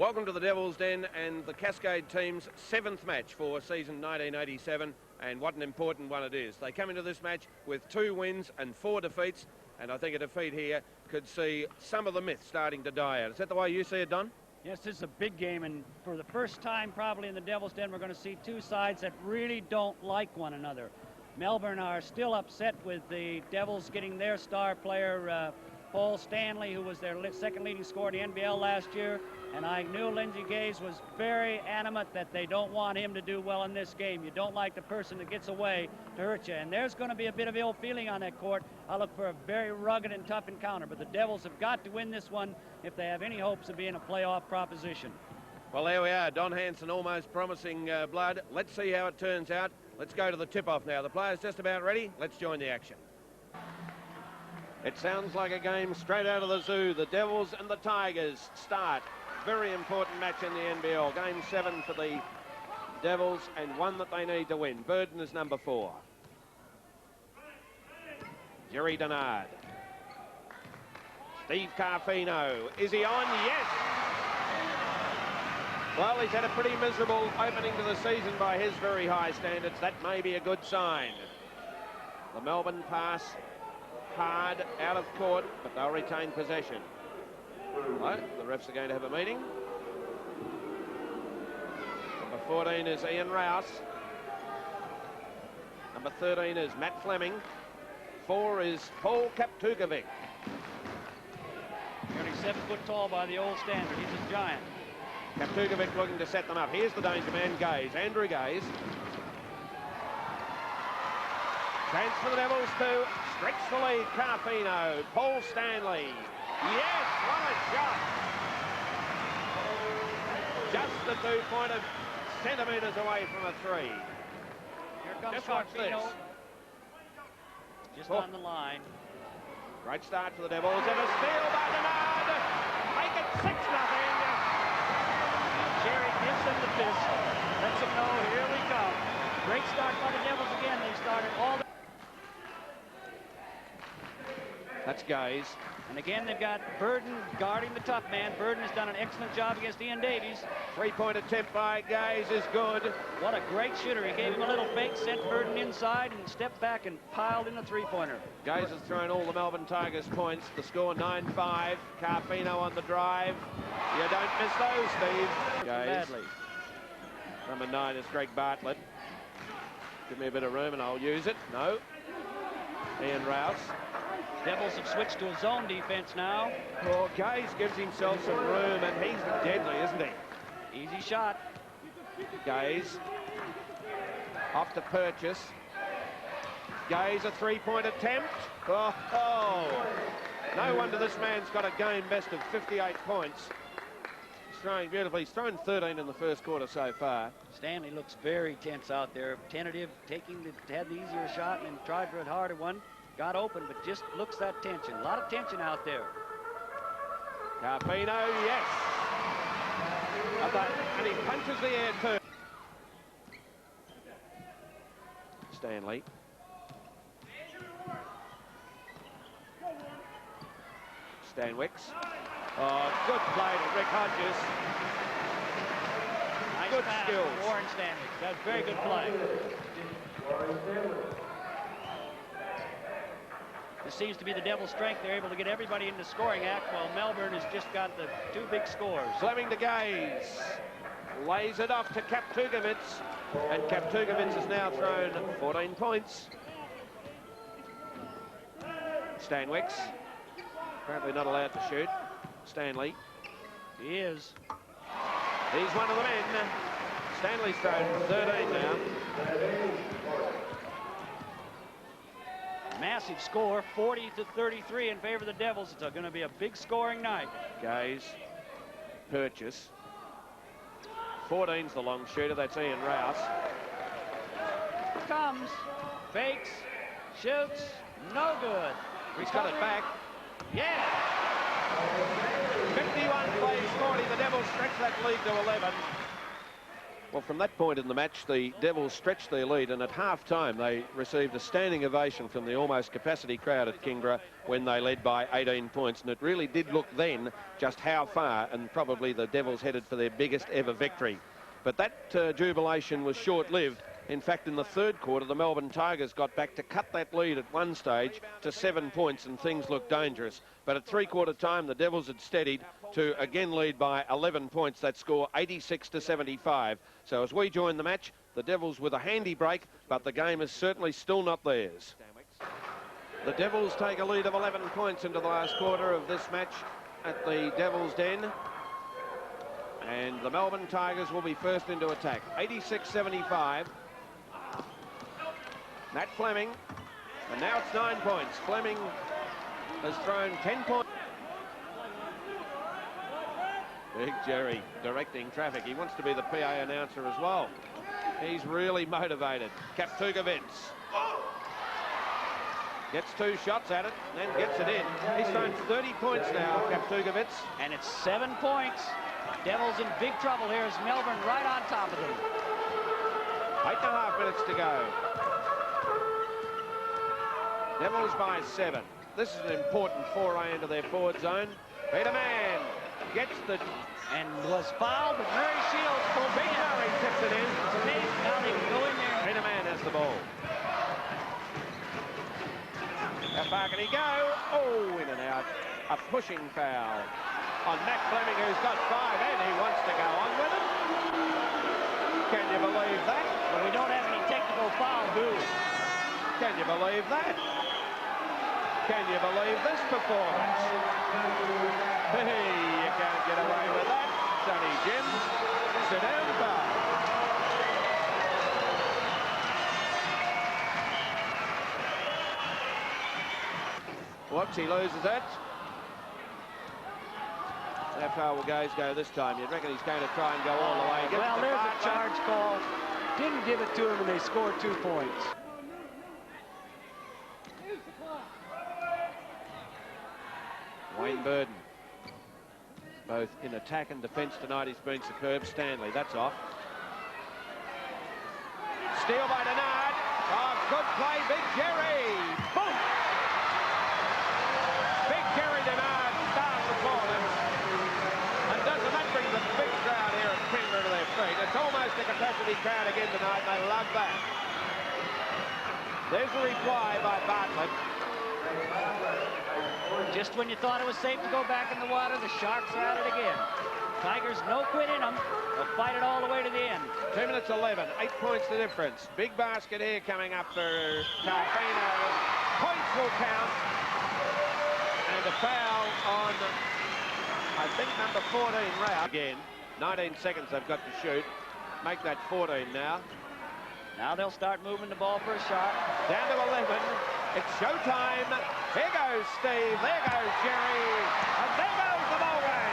Welcome to the Devil's Den and the Cascade team's 7th match for season 1987, and what an important one it is. They come into this match with 2 wins and 4 defeats, and I think a defeat here could see some of the myth starting to die out. Is that the way you see it, Don? Yes, this is a big game, and for the first time probably in the Devil's Den, we're going to see 2 sides that really don't like one another. Melbourne are still upset with the Devils getting their star player, Paul Stanley, who was their second leading scorer in the NBL last year. And I knew Lindsay Gaze was very animate that they don't want him to do well in this game. You don't like the person that gets away to hurt you. And there's going to be a bit of ill feeling on that court. I look for a very rugged and tough encounter. But the Devils have got to win this one if they have any hopes of being a playoff proposition. Well, there we are. Don Hanson almost promising blood. Let's see how it turns out. Let's go to the tip-off now. The players just about ready. Let's join the action. It sounds like a game straight out of the zoo. The Devils and the Tigers start. Very important match in the NBL. Game 7 for the Devils and one that they need to win. Burden is number 4. Jerry Denard. Steve Carfino. Is he on? Yes! Well, he's had a pretty miserable opening to the season by his very high standards. That may be a good sign. The Melbourne pass hard out of court, but they'll retain possession. Right, the refs are going to have a meeting. Number 14 is Ian Rouse. Number 13 is Matt Fleming. 4 is Paul Kaptukovic. 37 foot tall by the old standard. He's a giant. Kaptukovic looking to set them up. Here's the danger man, Gaze. Andrew Gaze. Chance for the Devils to stretch the lead. Carfino. Paul Stanley. Yes, what a shot. Just the 2-pointer, centimetres away from a 3. Here comes Just watch this. Just on the line. Great start for the Devils, and a steal by Denard. Make it 6-0. Jerry gives them the fist. Lets them know, here we come. Great start by the Devils again. They started all the... That's Gaze. And again, they've got Burden guarding the tough man. Burden has done an excellent job against Ian Davies. 3-point attempt by Gaze is good. What a great shooter. He gave him a little fake, sent Burden inside, and stepped back and piled in a 3-pointer. Gaze has thrown all the Melbourne Tigers points. The score 9-5. Carfino on the drive. You don't miss those, Steve. Gaze. Badly. Number 9 is Greg Bartlett. Give me a bit of room and I'll use it. No. Ian Rouse. Devils have switched to a zone defense now. Oh, Gaze gives himself some room, and he's deadly, isn't he? Easy shot. Gaze. Off to Purchase. Gaze, a 3-point attempt. Oh. No wonder this man's got a game best of 58 points. He's throwing beautifully. He's thrown 13 in the first quarter so far. Stanley looks very tense out there. Tentative, had the easier shot and tried for a harder one. Got open, but just looks that tension. A lot of tension out there. Carfino, yes. And he punches the air too. Stanley. Stanwicks. Oh, good play to Rick Hodges. Nice good pass skills. from Warren Stanwicks. That's very good play. This seems to be the Devils' strength. They're able to get everybody in the scoring act, while Melbourne has just got the 2 big scores. Fleming to Gaze. Lays it off to Kaptukovic. And Kaptukovic has now thrown 14 points. Stanwicks. Apparently not allowed to shoot. Stanley. He is. He's one of the men. Stanley's thrown 13 now. Massive score, 40-33 in favor of the Devils. It's going to be a big scoring night. Gaze. Purchase. 14's the long shooter. That's Ian Rouse. Comes. Fakes. Shoots. No good. He's got it back. Yeah. 51 plays 40. The Devils stretch that lead to 11. Well, from that point in the match, the Devils stretched their lead, and at half-time they received a standing ovation from the almost capacity crowd at Kingborough when they led by 18 points, and it really did look then just how far, and probably the Devils headed for their biggest ever victory. But that jubilation was short-lived. In fact, in the third quarter, the Melbourne Tigers got back to cut that lead at one stage to 7 points, and things looked dangerous. But at three-quarter time, the Devils had steadied to again lead by 11 points. That score 86-75. So as we join the match, the Devils with a handy break, but the game is certainly still not theirs. The Devils take a lead of 11 points into the last quarter of this match at the Devils' Den. And the Melbourne Tigers will be first into attack. 86-75. Matt Fleming, and now it's 9 points. Fleming has thrown 10 points. Big Jerry directing traffic. He wants to be the PA announcer as well. He's really motivated. Kaptugovits gets 2 shots at it and then gets it in. He's thrown 30 points now, Kaptugovits. And it's 7 points. Devils in big trouble here as Melbourne right on top of them. 8.5 minutes to go. Devils by 7. This is an important foray into their forward zone. Peter Mann gets the... And was fouled, but Murray Shields pulled Big Murray tips it in. It's amazing how they can go in there. Peter Mann has the ball. How far can he go? Oh, in and out. A pushing foul on Matt Fleming, who's got 5, and he wants to go on with it. Can you believe that? Well, we don't have any technical foul, do we? Can you believe that? Can you believe this performance? Hey, you can't get away with that. Sonny Jim, sit down, pal. Whoops, he loses it. How far will Gaze go this time? You'd reckon he's going to try and go all the way. Well, there's a charge call. Didn't give it to him, and they scored 2 points. Wayne Burden, both in attack and defence tonight, he's been superb. Stanley, that's off. Steal by Denard. Oh, good play, Big Jerry. Boom! Big Jerry Denard, star performance. And doesn't that bring the big crowd here at Kingborough to their feet? It's almost a capacity crowd again tonight, and they love that. There's a reply by Bartlett. Just when you thought it was safe to go back in the water, the Sharks are at it again. Tigers no quit in them. They'll fight it all the way to the end. 2 minutes 11, 8 points the difference. Big basket here coming up for Carfino. Points will count. And a foul on, I think, number 14, Rao. Again, 19 seconds they've got to shoot. Make that 14 now. Now they'll start moving the ball for a shot. Down to 11. It's showtime. Here goes Steve. There goes Jerry. And there goes the ball game.